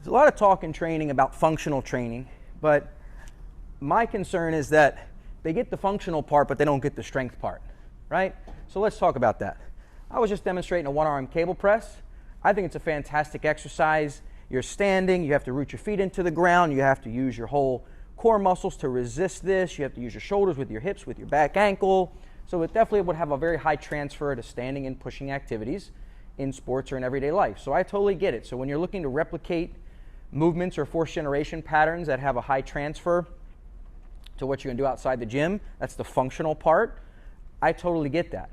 There's a lot of talk in training about functional training, but my concern is that they get the functional part, but they don't get the strength part, right? So let's talk about that. I was just demonstrating a one-arm cable press. I think it's a fantastic exercise. You're standing, you have to root your feet into the ground, you have to use your whole core muscles to resist this, you have to use your shoulders with your hips, with your back ankle. So it definitely would have a very high transfer to standing and pushing activities in sports or in everyday life. So I totally get it. So when you're looking to replicate movements or force generation patterns that have a high transfer to what you're going to do outside the gym, that's the functional part, I totally get that.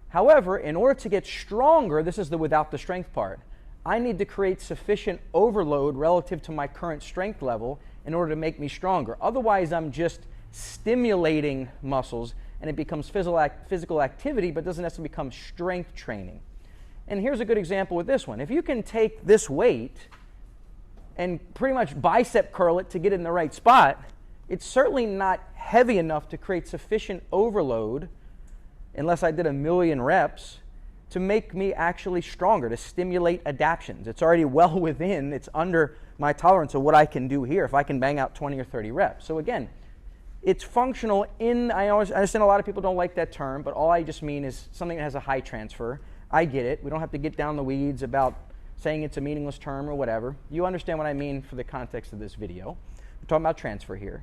However, in order to get stronger, this is the without the strength part, I need to create sufficient overload relative to my current strength level in order to make me stronger. Otherwise, I'm just stimulating muscles and it becomes physical activity, but doesn't necessarily become strength training. And here's a good example with this one. If you can take this weight and pretty much bicep curl it to get it in the right spot, it's certainly not heavy enough to create sufficient overload, unless I did 1,000,000 reps, to make me actually stronger, to stimulate adaptions. It's already well within, it's under my tolerance of what I can do here if I can bang out 20 or 30 reps. So again, it's functional in, I understand a lot of people don't like that term, but all I just mean is something that has a high transfer. I get it. We don't have to get down the weeds about saying it's a meaningless term or whatever. You understand what I mean for the context of this video. We're talking about transfer here.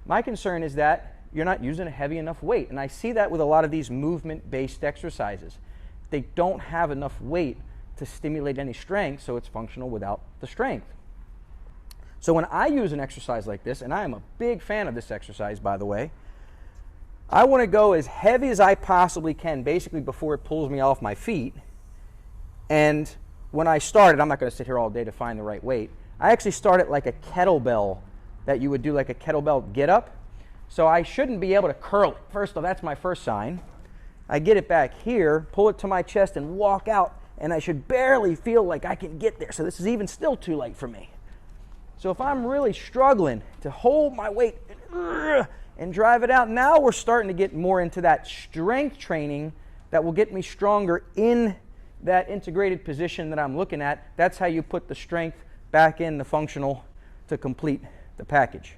My concern is that you're not using a heavy enough weight, and I see that with a lot of these movement-based exercises. They don't have enough weight to stimulate any strength, so it's functional without the strength. So when I use an exercise like this, and I am a big fan of this exercise, by the way, I want to go as heavy as I possibly can, basically before it pulls me off my feet. And when I started, I'm not going to sit here all day to find the right weight. I actually started like a kettlebell that you would do, like a kettlebell get up. So I shouldn't be able to curl it. First of all, that's my first sign. I get it back here, pull it to my chest, and walk out, and I should barely feel like I can get there. So this is even still too light for me. So if I'm really struggling to hold my weight and drive it out, now we're starting to get more into that strength training that will get me stronger in that integrated position that I'm looking at. That's how you put the strength back in the functional to complete the package.